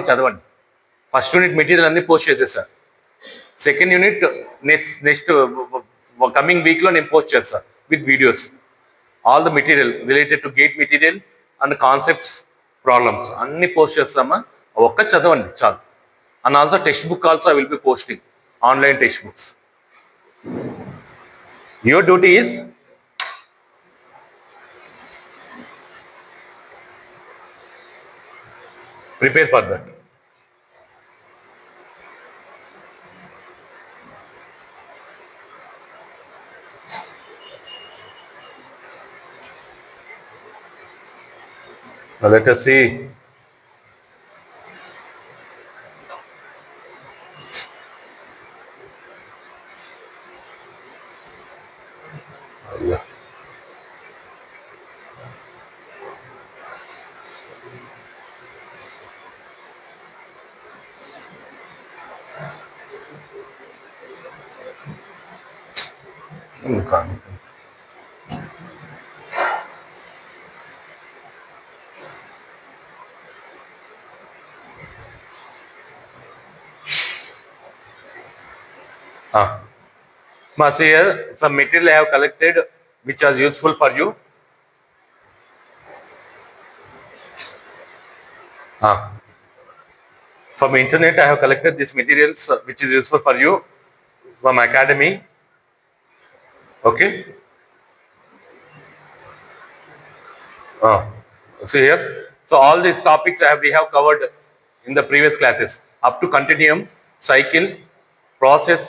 చదవండి. First unit material అన్ని post చేసేసా. సెకండ్ యూనిట్ నెక్స్ట్ కమింగ్ వీక్లో నేను పోస్ట్ చేస్తా with videos. All the material related to GATE material and concepts, problems అన్ని పోస్ట్ చేస్తామా. ఒక్క చదవండి చాలు. And also textbook also I will be posting, online textbooks. Your duty is prepare for that. Now let us see. Yeah. See here, some material I have collected which are useful for you. From internet I have collected these materials which is useful for you from academy. Okay. So here, so all these topics we have covered in the previous classes up to continuum, cycle, process.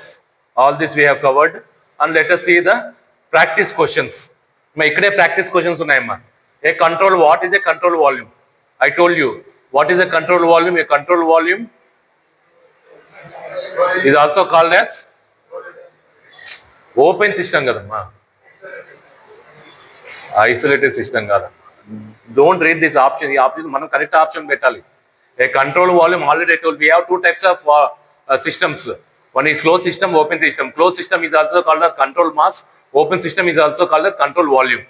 All this we have covered. And let us see the practice questions. ikkade practice questions unnayamma. A control, what is a control volume? I told you what is a control volume. A control volume is also called as open system kadamma, isolated system kada. Don't read this option. The option మనం correct option పెట్టాలి. A control volume, already I told we have two types of systems. One is closed system, open system. Closed system is also called as control mass. Open system is also called as control volume.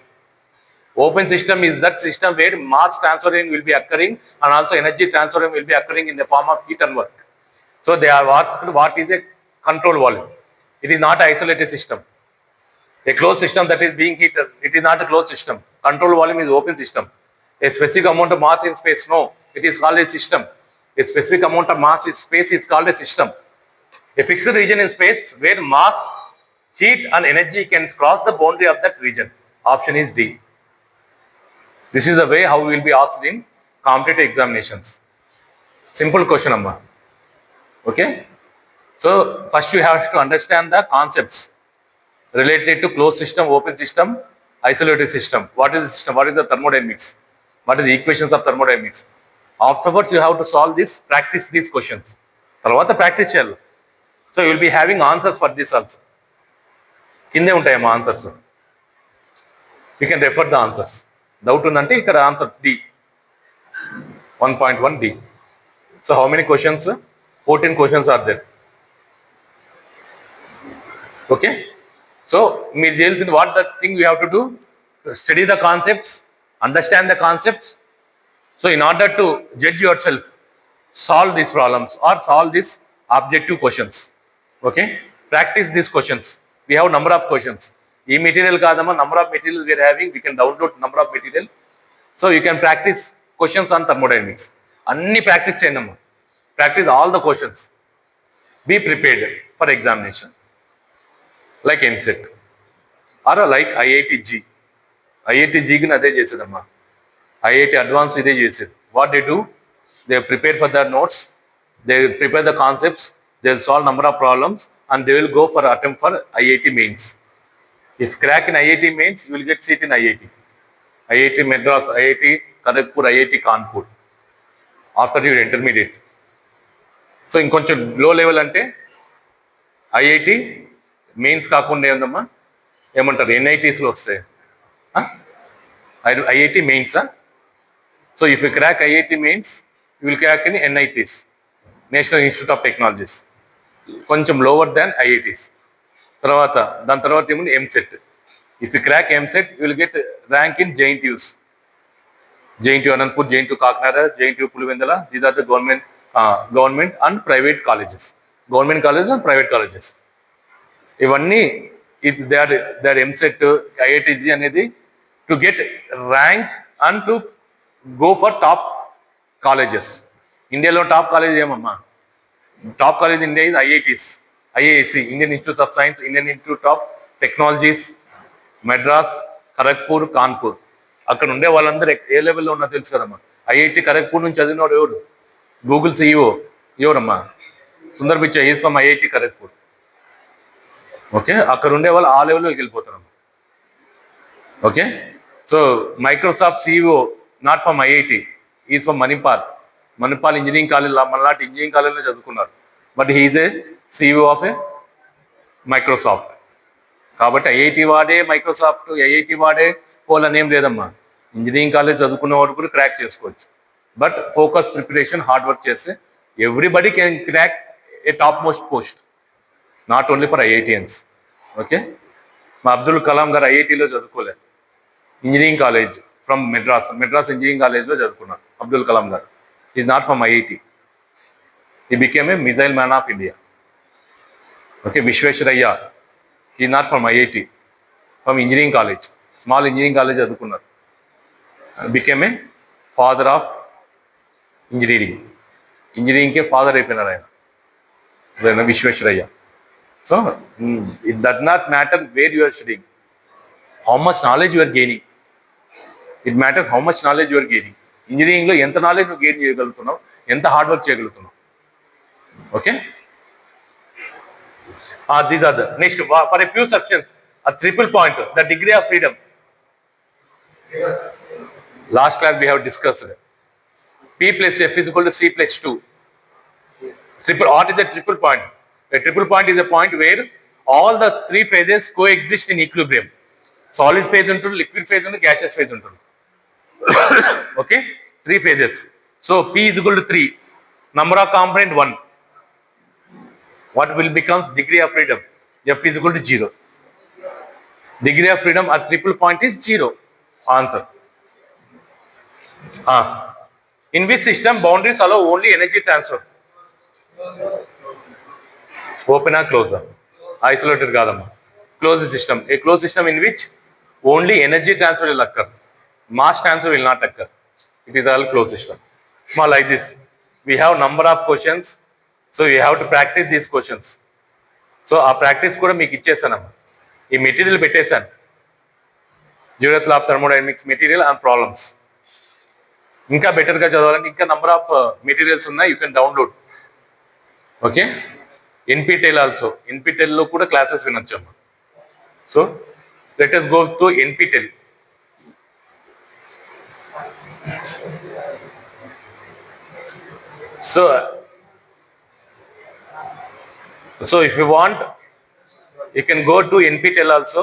Open system is that system where mass transferring will be occurring and also energy transferring will be occurring in the form of heat and work. So they are asked what is a control volume. It is not an isolated system. A closed system that is being heated, it is not a closed system. Control volume is open system. A specific amount of mass in space, no, it is called a system. A specific amount of mass in space is called a system. A fixed region in space where mass, heat and energy can cross the boundary of that region. Option is D. This is the way how we will be asked in competitive examinations. Simple question, amma. Okay. So first you have to understand the concepts related to closed system, open system, isolated system. What is the system? What is the thermodynamics? What is the equations of thermodynamics? Afterwards, you have to solve this, practice these questions. Tarvata practice cheyali. So you will be having answers for this also. Kinde untayamma answers. You can refer the answers. Doubt undante ikkada answer D. 1.1 D. So how many questions? 14 questions are there. Okay. So, మీరు చేయాల్సిన what the thing we have to do, study the concepts, understand the concepts. So, in order to judge yourself, solve these problems or solve these objective questions. Okay, practice these questions. We have number of questions. E material kaadamma, number of material we are having. We can download number of material. So, you can practice questions on thermodynamics. Anni practice cheyandamma. Practice all the questions. Be prepared for examination. Like MCET or like IIT-G. IIT-G కి అదే చేసేదమ్మా. IIT advance ఇదే చేసేది. What they do? They prepare for their notes. They prepare the concepts. They will solve number of problems and they will go for attempt for IIT mains. If crack in IIT mains, you will get seat in IIT. IIT Madras, IIT Kharagpur, IIT Kanpur. After your intermediate. So ఇంకొంచెం లో level అంటే IIT mains కాకుండా ఏందమ్మా ఏమంటారు NITsలో వస్తాయి. IIT మెయిన్సా? So if you crack IIT mains you will crack in NITs, National Institute of Technologies, కొంచెం లోవర్ దాన్ IITs. దాని తర్వాత ఏముంది MCET. If you crack MCET you will get rank in JNTUs. JNTU Anandpur, JNTU Kakinada, JNTU Pulivendala. These are the government government and private colleges, government colleges and private colleges ఇవన్నీ there EAMCET ఐఐటిజీ అనేది to get rank and to go for top colleges. ఇండియాలో top college ఏమమ్మా? Top college India is IITs, IISc, Indian institute of science, Indian institute of technologies, Madras, Kharagpur, Kanpur. అక్కడ ఉండే వాళ్ళందరూ ఏ లెవెల్లో ఉన్నా తెలుసు కదమ్మా. ఐఐటి ఖరగ్పూర్ నుంచి చదివినవాడు ఎవరు? గూగుల్ సిఇఓ ఎవరమ్మా? Sundar Pichai is from IIT Kharagpur. Okay, అక్కడ ఉండే వాళ్ళు ఆ లెవెల్లోకి వెళ్ళిపోతారమ్మా. Okay, so Microsoft CEO not from IIT, is from Manipal engineering college, మనలాంటి ఇంజనీరింగ్ కాలేజ్లో చదువుకున్నారు. But he is a CEO of a Microsoft. కాబట్టి ఐఐటి వాడే మైక్రోసాఫ్ట్, ఐఐటి వాడే పోలని ఏం లేదమ్మా. ఇంజనీరింగ్ కాలేజ్ చదువుకున్న వాడు కూడా క్రాక్ చేసుకోవచ్చు. But focus, preparation, hard work చేస్తే everybody can crack a topmost post, not only for IITians. Okay, మా అబ్దుల్ కలాం గారు ఐఐటిలో చదువుకోలేదు, engineering college from Madras engineering కాలేజ్లో చదువుకున్నారు Abdul Kalam garu. Is not from IIT. He became a missile man of India. Okay, Visvesvaraya is not from IIT, from engineering college, small engineering college చదువుకున్నారు. Became a father of ఇంజనీరింగ్కే father అయిపోయినారు ఆయన Visvesvaraya. So it does not matter where you are studying, how much knowledge you are gaining. It matters how much knowledge you are gaining. ఇంజనీరింగ్లో ఎంత knowledge నువ్వు gain చేయగలుగుతున్నావు, ఎంత hard work చేయగలుగుతున్నావు. Okay, these are the next for a few substance a triple point, the degree of freedom. Last class we have discussed P plus F is equal to C plus 2. What is a triple point? A triple point is a point where all the three phases coexist in equilibrium. Solid phase ఉంటుంది, liquid phase ఉంటుంది, gaseous phase ఉంటుంది. Okay, three phases. So P is equal to 3, number of component 1. What will becomes degree of freedom? F is equal to 0. Degree of freedom at triple point is 0. Answer. In which system boundaries allow only energy transfer? Open or closed? Isolated కాదమ్మా. Closed system. A closed system in which only energy transfer will occur. Mass transfer will not occur. It is all closed system. Small like this. We have number of questions. So you have to practice these questions. So ఆ practice కూడా మీకు ఇచ్చేసానమ్మా. ఈ material పెట్టేశాను, zeroth law of thermodynamics material and problems. ఇంకా బెటర్గా చదవాలంటే ఇంకా నంబర్ ఆఫ్ మెటీరియల్స్ ఉన్నాయి, you can download. Okay, NPTEL also, ఎన్పిటెల్లో కూడా క్లాసెస్ వినొచ్చమ్మా. So let us go to NPTEL. So if you want, you can go to NPTEL also.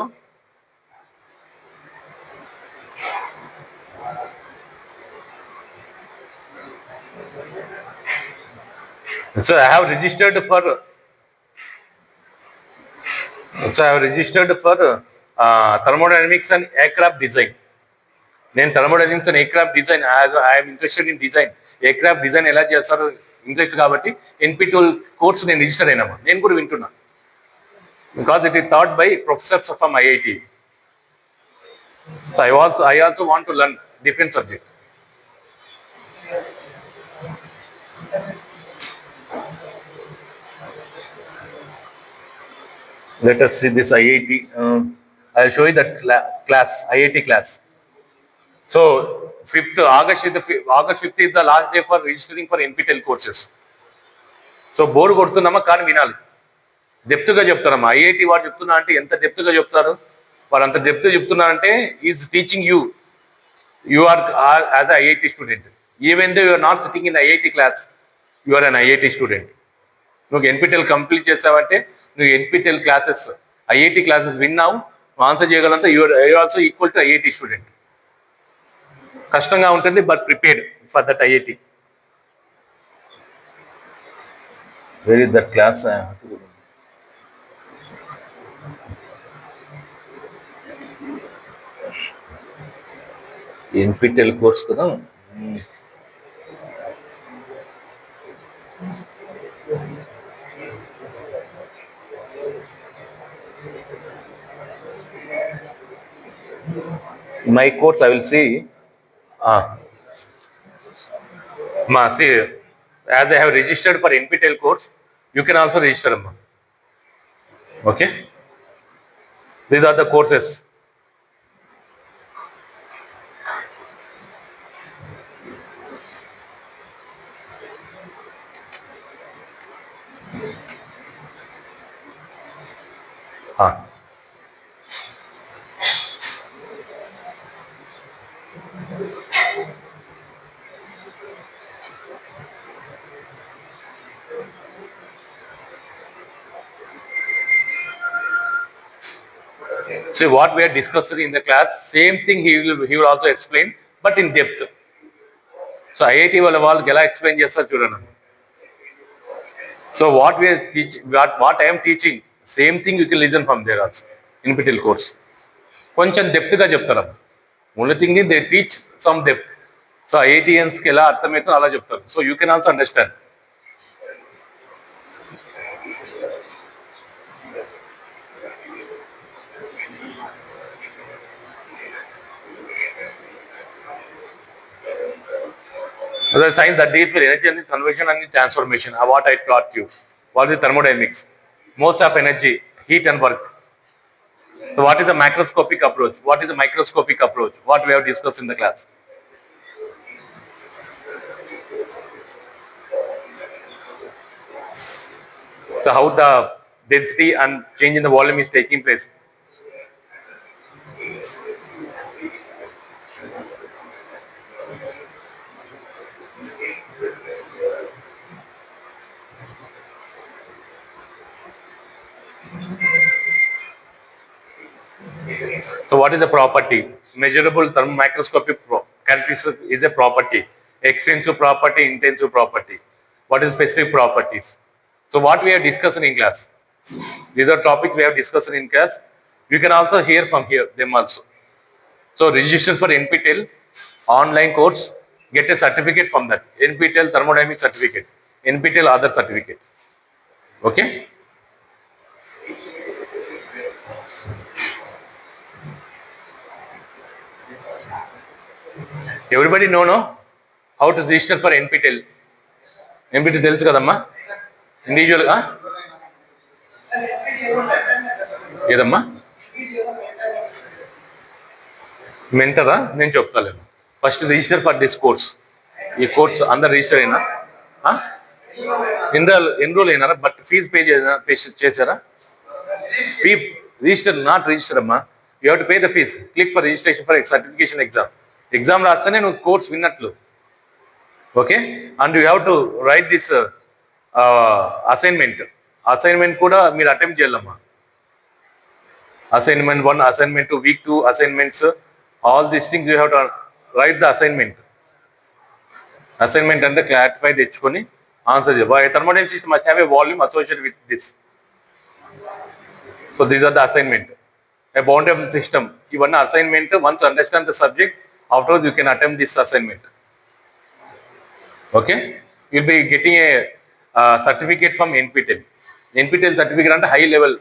So I have registered for thermodynamics and aircraft design. నేను thermodynamics and aircraft design, I'm interested in design. Aircraft design ఎలా చేస్తారో interest కాబట్టి NPTEL course నేను register అయినామా. నేను కూడా వింటున్నా, because it is taught by professors from IIT. So I also want to learn different subject. Let us see this IIT. I'll show you that class, IIT class. So 5th August is the last day for registering for NPTEL courses. So bore కొడుతున్నామా కానీ వినాలి, డెప్త్గా చెప్తారమ్మా. IIT వాడు చెప్తున్నా అంటే ఎంత డెప్త్గా చెప్తారు, వారు అంత డెప్త్ చెప్తున్నారంటే is teaching you are as a IIT student. Even though you are not sitting in IIT class, you are an IIT student. నువ్వు ఎన్పిటెల్ కంప్లీట్ చేసావంటే నువ్వు ఎన్పిటెల్ క్లాసెస్, ఐఐటి క్లాసెస్ విన్నావు, నువ్వు ఆన్సర్ చేయగలంతా you also equal to IIT student. కష్టంగా ఉంటుంది, but prepared for that IIT. Where is that class? NPTEL course కదా. My course I will see. Uh, see, as I have registered for NPTEL course, you can also register. Okay, these are the courses. Uh, See what we are discussing in the class, same thing he will also explain, but in depth. So IIT వాళ్ళు ఎలా explain చేస్తారు చూడండి. So what we are teaching, what I am teaching, same thing you can listen from there also. NPTEL course. కొంచెం డెప్త్గా చెప్తారు. Only thing they teach some depth. So ఐఐటియన్స్కి ఎలా అర్థమవుతుందో అలా చెప్తారు. So you can also understand. The science that deals with energy and conversion and transformation, what I taught you. What is thermodynamics? Modes of energy, heat and work. So what is a macroscopic approach? What is a microscopic approach? What we have discussed in the class. So how the density and change in the volume is taking place. So what is the property? Measurable microscopic characteristic is a property. Extensive property, intensive property. What is specific properties? So what we have discussed in class. These are topics we have discussed in class. You can also hear from here them also. So register for NPTEL online course, get a certificate from that. NPTEL thermodynamics certificate, NPTEL other certificate. Okay. Everybody know how to register for NPTEL. NPTEL తెలుసు కదమ్మా ఇండివిజువల్గా ఏదమ్మా మెంటరా నేను చెప్తాను first register for this course ఈ course అందరు register అయినా ఎన్రోల్ అయినారా బట్ ఫీజ్ పే చేశారా ఫీ రిజిస్టర్ నాట్ రిజిస్టర్ అమ్మా you have to pay the fees click for registration for certification exam రాస్తేనే నువ్వు కోర్స్ విన్నట్లు okay and you have to write this assignment కూడా మీరు అటెంప్ట్ చేయాలమ్మా assignment 1 assignment 2 week 2 assignments all these things you have to write the assignment అంటే clarify తెచ్చుకొని answer చేయాలి thermodynamic system must have a volume associated with this. So these are the assignment, a boundary of the system. Even assignment, once you understand the subject, afterwards you can attempt this assignment. Okay, you'll be getting a certificate from NPTEL certificate and high level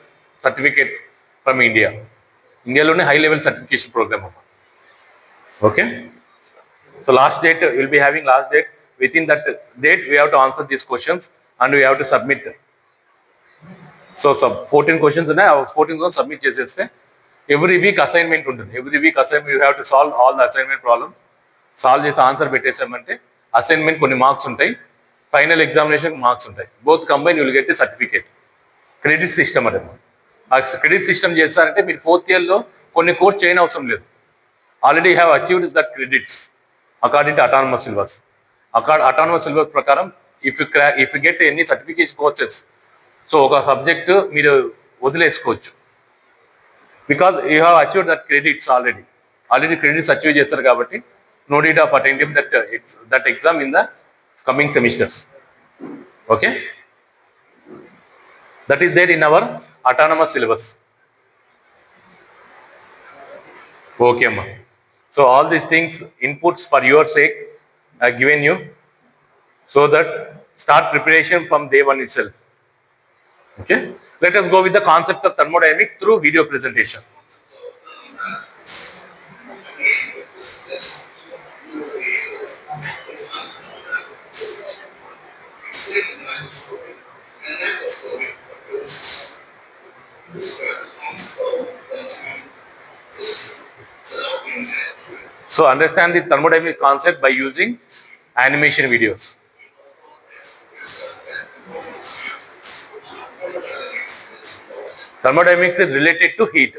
certificates from India only high level certification program. Okay, so last date we'll be having last date. Within that date we have to answer these questions and we have to submit. So 14 questions ఉన్నాయి 14 submit చేసేస్తే every week assignment ఉంటుంది. Every week assignment you have to solve all the assignment problems. Solve చేసి answer పెట్టేసామంటే assignment కొన్ని marks ఉంటాయి, final examination marks ఉంటాయి. Both combine you'll get certificate. Credit system అంటే ఆ credit system చేస్తారంటే మీరు 4th ఇయర్లో కొన్ని కోర్స్ చేయని అవసరం లేదు. Already have achieved that credits according to autonomous syllabus. Autonomous syllabus ప్రకారం if you get any certification courses, so ఒక సబ్జెక్టు మీరు వదిలేసుకోవచ్చు. Because you have achieved that credits already credits achieve చేస్తారు కాబట్టి no need of attending that exam in the coming semesters. Okay, that is there in our autonomous syllabus. Okay ma, so all these things inputs for your sake I given you, so that Start preparation from day one itself. Okay. Let us go with the concept of thermodynamics through video presentation. So understand the thermodynamic concept by using animation videos. Thermodynamics is related to heat.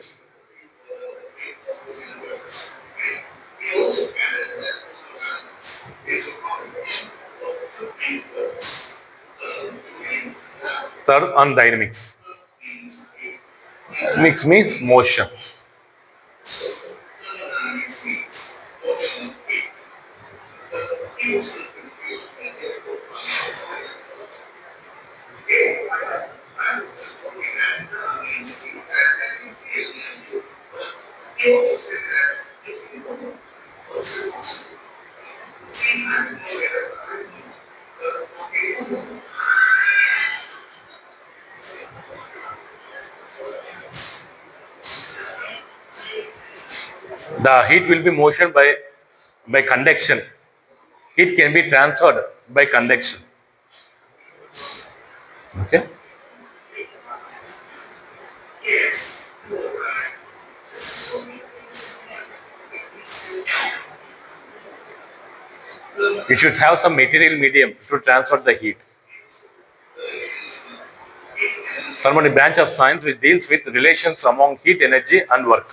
Third, on dynamics. Dynamics means motion. The heat will be motion by conduction. Heat can be transferred by conduction. Okay. It should have some material medium to transfer the heat. Thermodynamic branch of science which deals with relations among heat, energy, and work.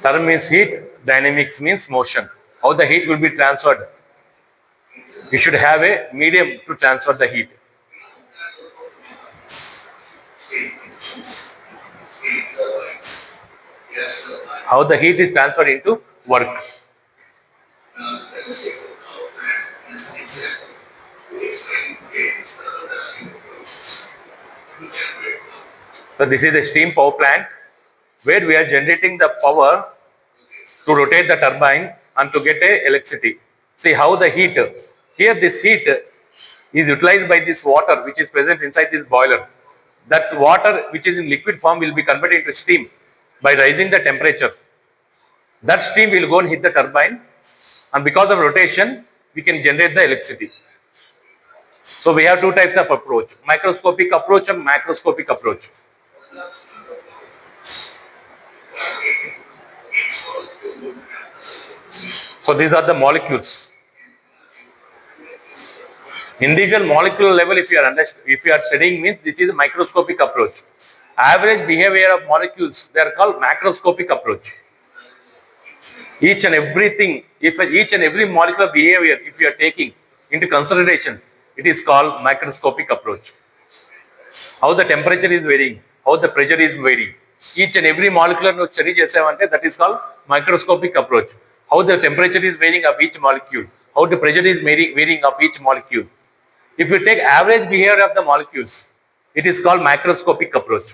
Therm means heat, dynamics means motion. How the heat will be transferred? You should have a medium to transfer the heat. How the heat is transferred into work. So this is a steam power plant where we are generating the power to rotate the turbine and to get a electricity. See how the heat, here this heat is utilized by this water which is present inside this boiler. That water which is in liquid form will be converted into steam by rising the temperature. That steam will go and hit the turbine, and because of rotation we can generate the electricity. So we have two types of approach, microscopic approach and macroscopic approach. So these are the molecules. Individual molecular level, if you are studying, means this is a microscopic approach. Average behavior of molecules, they are called macroscopic approach. Each and everything, if each and every molecular behavior, if you are taking into consideration, it is called microscopic approach. How the temperature is varying, how the pressure is varying. Each and every molecular no study chesavante, that is called microscopic approach. How the temperature is varying of each molecule, how the pressure is varying of each molecule. If you take average behavior of the molecules, it is called macroscopic approach.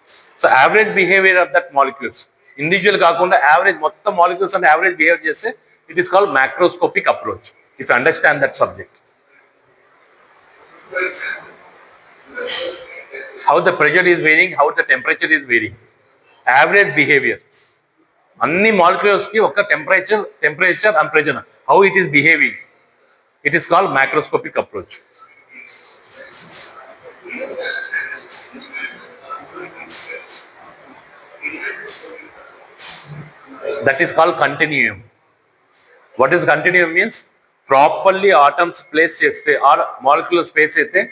So average behavior of that molecules, individual kaakunda average motta molecules and average behavior chese, it is called macroscopic approach. If you understand that subject. How the pressure is varying, how the temperature is varying. Average behavior. Anni molecules ki oka temperature and pressure, how it is behaving. It is called macroscopic approach. That is called continuum. What is continuum means? Properly atoms place cheste or molecular space aithe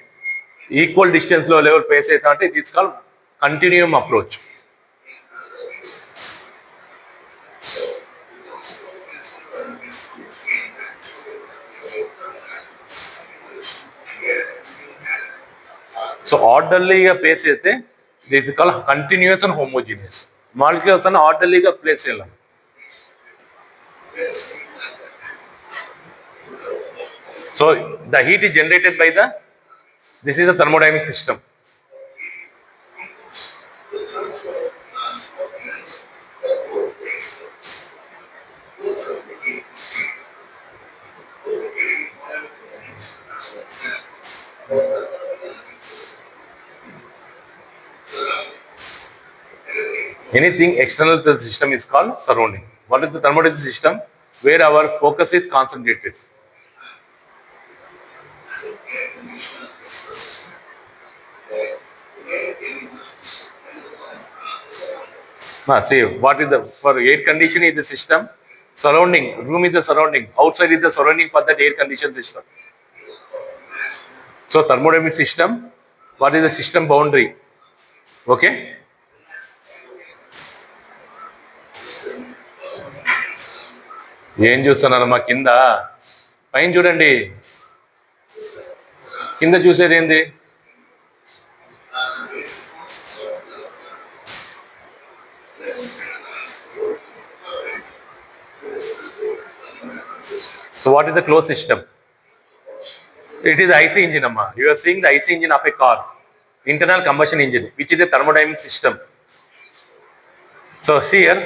equal distance lo level place aithe ante it is called continuum approach. So orderly place aithe this is called continuous and homogeneous. Molecules and orderly place cheyala. So the heat is generated by this is the thermodynamic system. Anything external to the system is called surrounding. What is the thermodynamic system? Where our focus is concentrated. See, what is the for air condition is the system. Surrounding room is the surrounding. Outside is the surrounding for that air condition system. So thermodynamic system. What is the system boundary? Okay. ఏం చూస్తున్నారమ్మా కింద పైన చూడండి కింద చూసేది ఏంది So what is the closed system? It is IC engine, amma. You are seeing the IC engine of a car, internal combustion engine, which is a thermodynamic system. So here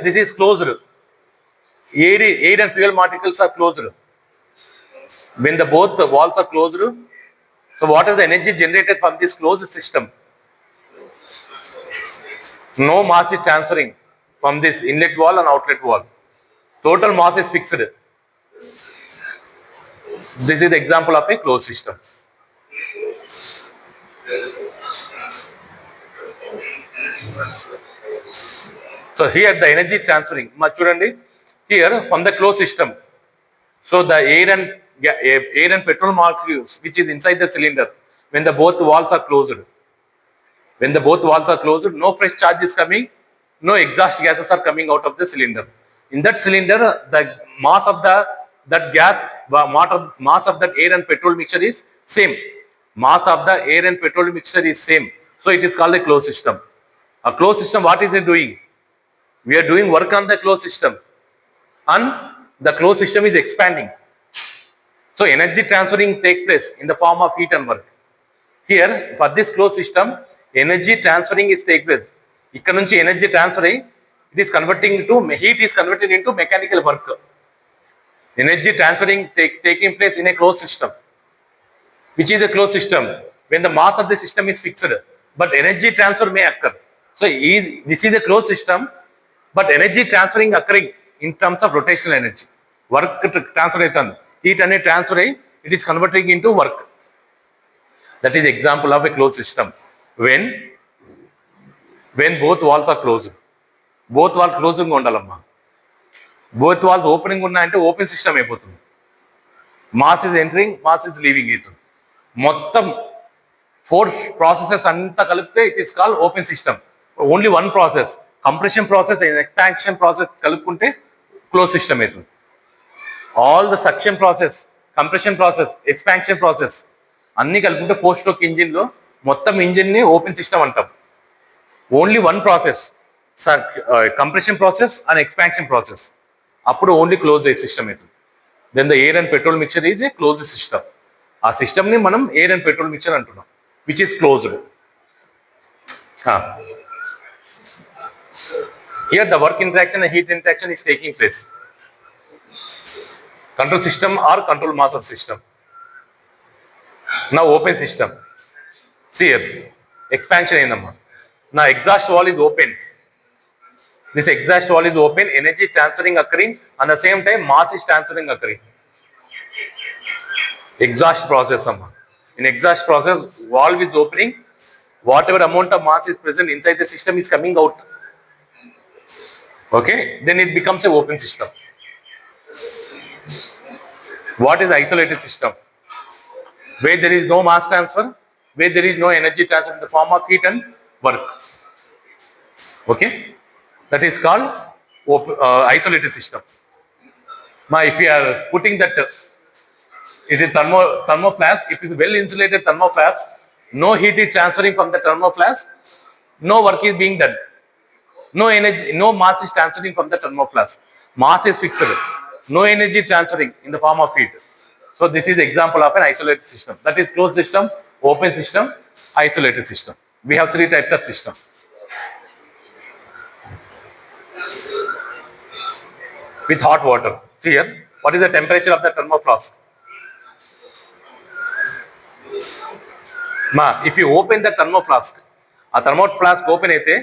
this is closed. Air and fuel particles are closed. When both the walls are closed, so what is the energy generated from this closed system? No mass is transferring from this inlet wall and outlet wall. Total mass is fixed. This is the example of a closed system. So here the energy transferring, chudandi, here from the closed system. So the air and petrol molecules which is inside the cylinder, when the both walls are closed, no fresh charge is coming, no exhaust gases are coming out of the cylinder. In that cylinder, the mass of that gas, mass of that air and petrol mixture is same. Mass of the air and petrol mixture is same. So it is called a closed system. A closed system, what is it doing? We are doing work on the closed system, and the closed system is expanding. So energy transferring take place in the form of heat and work. Here for this closed system, energy transferring is take place. Ikkada nunchi energy transfer it is converting into heat is converted into mechanical work. Energy transferring taking place in a closed system. Which is a closed system? When the mass of the system is fixed, but energy transfer may occur. So this is a closed system, but energy transferring occurring in terms of rotational energy. Work transfer aitandi. Heat and transfer it is converting into work. That is example of a closed system. When both walls are closed. Both walls closing undalamma. Both walls opening unnayante open system అయిపోతుంది. Mass is entering, mass is leaving it. మొత్తం force processes anta kalipte it is called open system. Only one process, compression process and expansion process kalupunte closed system అయితుంది. All the suction process, compression process, expansion process అన్ని కలుపుకుంటే 4-stroke engine లో మొత్తం engine ని open system అంటాం. Only one process, compression process and expansion process, అప్పుడు only close అయ్యే system అవుతుంది. Then the air and petrol mixture is a closed system. ఆ సిస్టమ్ని మనం ఎయిర్ అండ్ పెట్రోల్ మిక్చర్ అంటున్నాం, which is closed. Here the work interaction and heat interaction is taking place. Control system or control mass of system. Now open system. See here, expansion aindamma. Now exhaust valve is open. This exhaust valve is open, energy transferring occurring, and the same time mass is transferring occurring. Exhaust process amma. In exhaust process, valve is opening, whatever amount of mass is present inside the system is coming out. Okay, then it becomes a open system. What is isolated system? Where there is no mass transfer, where there is no energy transfer in the form of heat and work. Okay, that is called isolated system. Now, if we are putting that, it is thermoflask. If it is well insulated thermoflask, no heat is transferring from the thermoflask, no work is being done. No energy, no mass is transferring from the thermoflask. Mass is fixed. No energy transferring in the form of heat. So this is example of an isolated system. That is closed system, open system, isolated system. We have 3 types of system. With hot water. See here, what is the temperature of the thermoflask? if you open the thermo flask, ఆ thermo flask open అయితే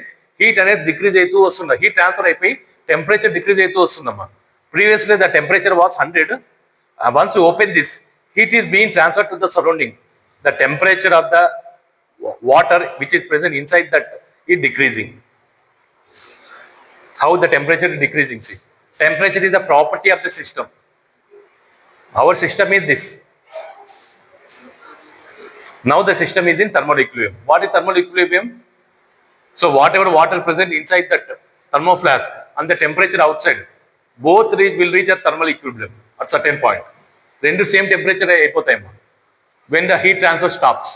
heat అనేది decrease అవుతూ వస్తుంది, heat transfer అయిపోయి temperature decrease అవుతూ వస్తుందమ్మా. Previously the temperature was 100, once you open this heat is being transferred to the surrounding. The temperature of the water which is present inside that is decreasing. How the temperature is decreasing? See, temperature is the property of the system. Our system is this. Now the system is in thermal equilibrium. What is thermal equilibrium? So whatever water present inside that thermo flask and the temperature outside, both will reach a thermal equilibrium at certain point. Rendu same temperature అయిపోతాయమ్మా. When the heat transfer stops,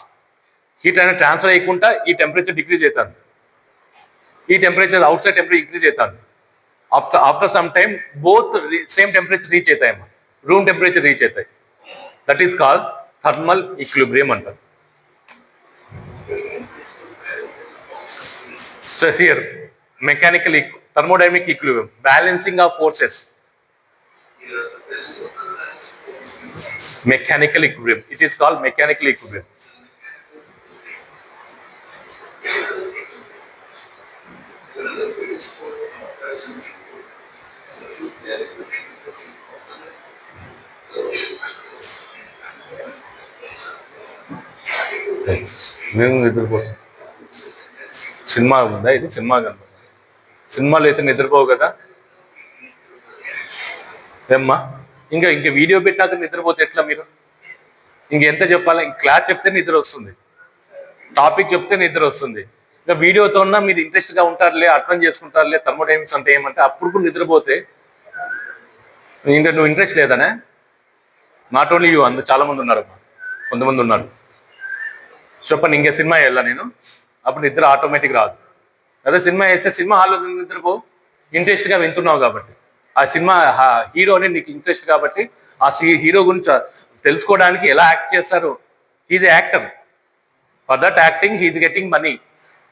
heat అనేది transfer అయ్యకుండా ఈ temperature decrease అవుతుంది, ఈ temperature outside temperature increase అవుతుంది. After some time both same temperature reach అవుతాయమ్మా, room temperature reach అవుతాయి. That is called thermal equilibrium అంటారు. So here, thermodynamic equilibrium, balancing of forces. Mechanical equilibrium. It is called mechanical equilibrium. మేము నిద్రపోతాం. Cinema ఉందా ఇది? Cinema కనుక సినిమాలు అయితే నిద్రపోవు కదా ఏమ్మా. ఇంకా వీడియో పెట్టినాక నిద్రపోతే ఎట్లా మీరు? ఇంకెంత చెప్పాలి? క్లాస్ చెప్తే నిద్ర వస్తుంది, టాపిక్ చెప్తే నిద్ర వస్తుంది. ఇంకా వీడియోతో ఉన్నా మీరు ఇంట్రెస్ట్గా ఉంటారులే, అర్థం చేసుకుంటారులే థర్మోడైనమిక్స్ అంటే ఏమంటే, అప్పుడు నిద్రపోతే ఇంకా నువ్వు ఇంట్రెస్ట్ లేదనే. నాట్ ఓన్లీ యూ, చాలా మంది ఉన్నారు, కొంతమంది ఉన్నారు. చెప్పండి, ఇంకే సినిమా వెళ్ళా నేను, అప్పుడు నిద్ర ఆటోమేటిక్ రాదు. అదే సినిమా వేస్తే సినిమా హాల్లో నిద్రపో, ఇంట్రెస్ట్గా వింటున్నావు కాబట్టి. ఆ సినిమా హీరోని నీకు ఇంట్రెస్ట్ కాబట్టి ఆ హీరో గురించి తెలుసుకోవడానికి ఎలా యాక్ట్ చేస్తారు. He's a actor, for that acting he's getting money,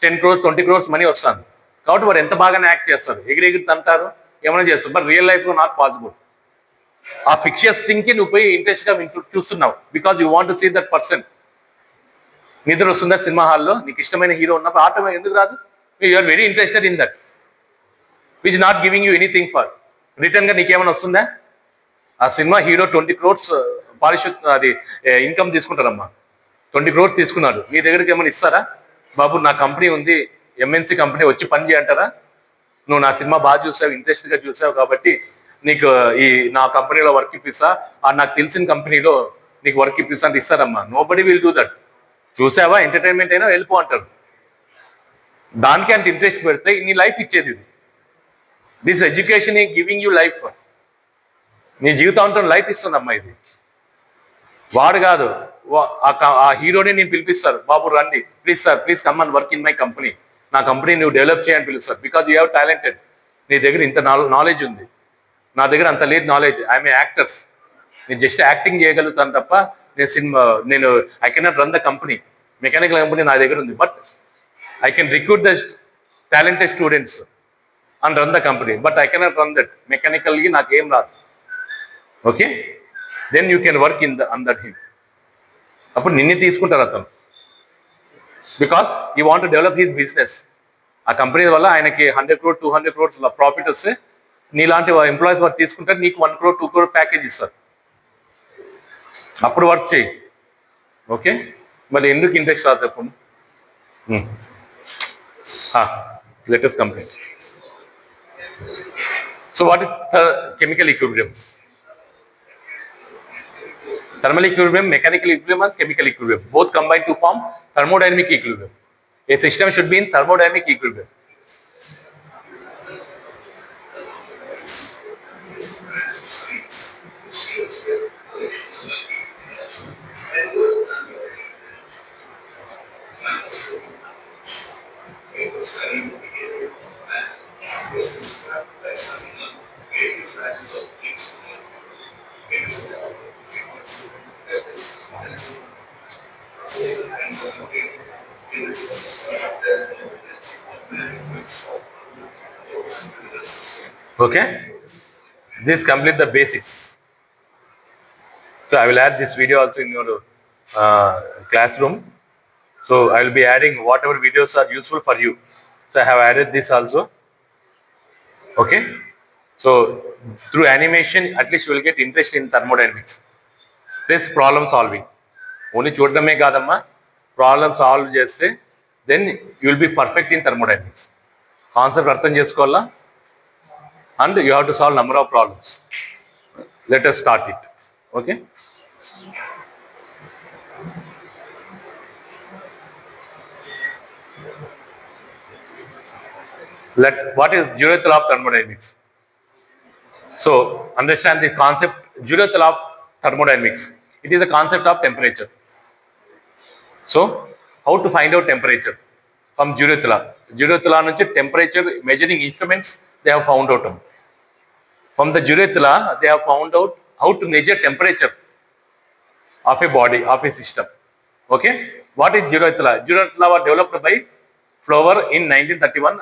10 crores 20 crores money వస్తుంది కాబట్టి వాడు ఎంత బాగానే యాక్ట్ చేస్తారు, ఎగిరెగిరి తంటారు, ఏమైనా చేస్తారు. బట్ రియల్ లైఫ్లో నాట్ పాసిబుల్. ఆ ఫిక్షియస్ థింగ్కి నువ్వు పోయి ఇంట్రెస్ట్గా చూస్తున్నావు because you want to see that person. నిద్ర వస్తుందా సినిమా హాల్లో? నీకు ఇష్టమైన హీరో ఉన్నప్పుడు ఆటోమేటిక్ ఎందుకు రాదు? You are very interested in that which not giving you anything for రిటర్న్గా. నీకేమైనా వస్తుందా? ఆ సినిమా హీరో 20 crores అది ఇన్కమ్ తీసుకుంటారమ్మా. 20 crores తీసుకున్నారు, మీ దగ్గరికి ఏమైనా ఇస్తారా? బాబు నా కంపెనీ ఉంది, ఎంఎన్సీ కంపెనీ, వచ్చి పని చేయంటారా? నువ్వు నా సినిమా బాగా చూసావు, ఇంట్రెస్ట్గా చూసావు కాబట్టి నీకు నా కంపెనీలో వర్క్ ఇప్పిస్తా, నాకు తెలిసిన కంపెనీలో నీకు వర్క్ ఇప్పిస్తా అంటే ఇస్తారమ్మా? Nobody will do that. చూసావా, ఎంటర్టైన్మెంట్ అయినా వెళ్ళిపో అంటారు. దానికి అంత ఇంట్రెస్ట్ పెడితే నీ లైఫ్ ఇచ్చేది ఇది. దిస్ ఎడ్యుకేషన్ ఈ గివింగ్ యూ లైఫ్. నీ జీవితాంతం లైఫ్ ఇస్తుందమ్మా ఇది. వాడు కాదు, ఆ హీరోని నేను పిలిపిస్తారు, బాబు రండి please sir, please come and work in my company, నా కంపెనీ నువ్వు డెవలప్ చేయని పిలుస్తారు. బికాజ్ యూ హ్యావ్ టాలెంటెడ్, నీ దగ్గర ఇంత నాలెడ్జ్ ఉంది, నా దగ్గర అంత లేదు నాలెడ్జ్. ఐఎమ్ ఏ యాక్టర్స్, నేను జస్ట్ యాక్టింగ్ చేయగలుగుతాను తప్ప నేను I cannot run the company. Mechanical company నా దగ్గర ఉంది, but I can recruit the talented students and run the company, but I cannot run that. మెకానికల్కి నాకు ఏం రాదు. Okay, then you can work on that him. అప్పుడు నిన్నే తీసుకుంటారు అతను, because you want to develop his business. ఆ company వల్ల ఆయనకి 100 crores 200 crores ప్రాఫిట్ వస్తే నీలాంటి ఎంప్లాయీస్ వర్క్ తీసుకుంటారు, నీకు 1 crore 2 crore ప్యాకేజ్ ఇస్తారు. అప్పుడు వర్క్ చేయి. ఓకే, మరి ఎందుకు ఇంట్రెస్ట్ రాదు చెప్పండి. Latest complete. So what is chemical equilibrium? Thermal equilibrium, mechanical equilibrium and chemical equilibrium both combine to form thermodynamic equilibrium. A system should be in thermodynamic equilibrium. Okay, this complete the basics. So I will add this video also in your classroom. So I will be adding whatever videos are useful for you. So I have added this also. Okay. So through animation, at least you will get interest in thermodynamics. This problem solving. Only చూడడమే కాదమ్మా, problem solve చేస్తే then you will be perfect in thermodynamics. Concept అర్థం చేసుకోవాలా, and you have to solve number of problems. Let us start it. Okay. What is zeroth law of thermodynamics? So understand the concept. Zeroth law of thermodynamics, it is a concept of temperature. So how to find out temperature from zeroth law? Zeroth law nunchi temperature measuring instruments they have found out. From the zeroth law they have found out how to measure temperature of a body, of a system. Okay. What is zeroth law? Zeroth law was developed by Flower in 1931.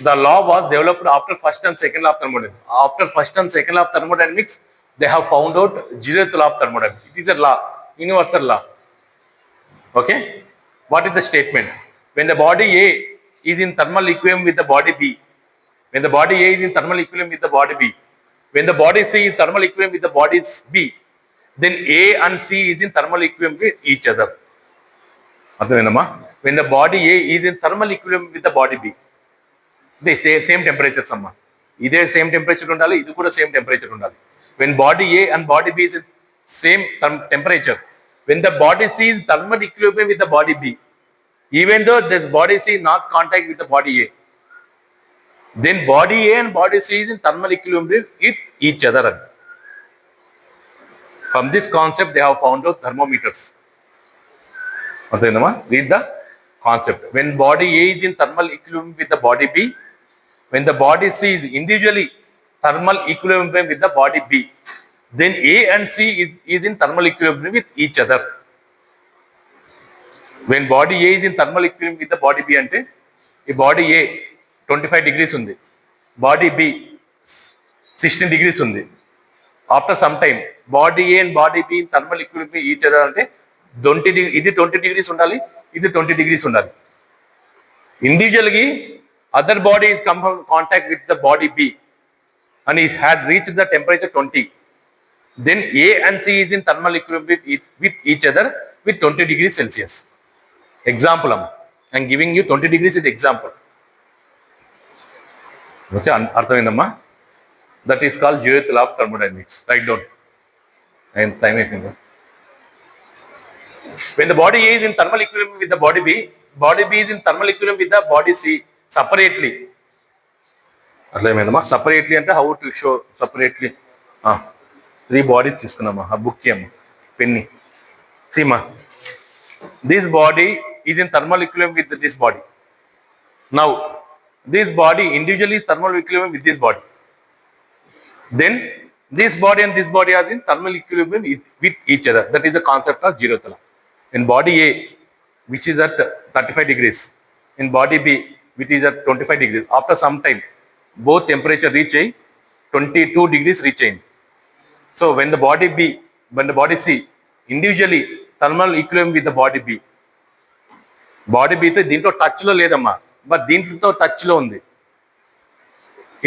The law was developed after first and second law of thermodynamics. After first and second law of thermodynamics, they have found out zeroth law of thermodynamics. It is a law, universal law. Okay. What is the statement? When the body A is in thermal equilibrium with the body B, when the body A is in thermal equilibrium with the body B, when the body C is thermal equilibrium with the bodies B, then A and C is in thermal equilibrium with each other. When the body A is in thermal equilibrium with the body B, they same temperature అమ్మా. ఇదే same temperature ఉండాలి, ఇది కూడా same temperature ఉండాలి. When body A and body B is in same temperature, when the body C is thermal equilibrium with the body B, even though this body C is not contact with the body A, then body A and body C is in thermal equilibrium with each other. From this concept they have found out thermometers. Read the concept. When body A is in thermal equilibrium with the body B, when the body C is individually thermal equilibrium with the body B, then A and C is in thermal equilibrium with each other. When body A is in thermal equilibrium with the body B ante, ఈ body A 25 degrees ఉంది, body B 16 degrees ఉంది. After some time, body A and body B in thermal equilibrium with each other అంటే 20 degrees ఉండాలి, ఇది 20 degrees ఉండాలి. Individually, other body is come from contact with the body B and is had reached the temperature 20. Then A and C is in thermal equilibrium with each other with 20 degrees Celsius. Example, I am giving you 20 degrees with example. Okay, అర్థమైందమ్మా? That is called zeroth law of thermodynamics. Write down. And time అయిపోయింది. When the body A is in thermal equilibrium with the body B is in thermal equilibrium with the body C separately. అర్థమైందమ్మా? Separately అంటే how to show separately. 3 bodies తీసుకున్నామా, ఆ book అమ్మ పెన్ని. Seema, this body is in thermal equilibrium with this body. Now this body individually thermal equilibrium with this body. Then this body and this body are in thermal equilibrium with each other. That is the concept of zeroth law. In body A, which is at 35 degrees, in body B, which is at 25 degrees, after some time, both temperature reach 22 degrees reach. So when the body C individually thermal equilibrium with the body B తో దీంతో touch లో లేదమ్మా, but దీంట్లో touch లో ఉంది.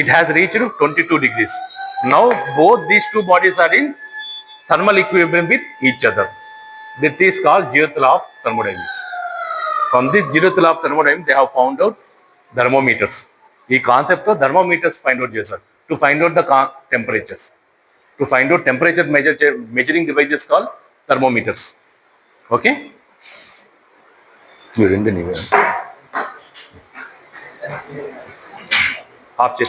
It has reached 22 degrees. Now both these two bodies are in thermal equilibrium with each other. This is called zeroth law of thermodynamics. From this zeroth law of thermodynamics they have found out thermometers. ఈ concept thermometers find out చేశారు to find out the temperatures. To find out temperature measuring devices call thermometers. Okay, రెండు నీవే of చేసి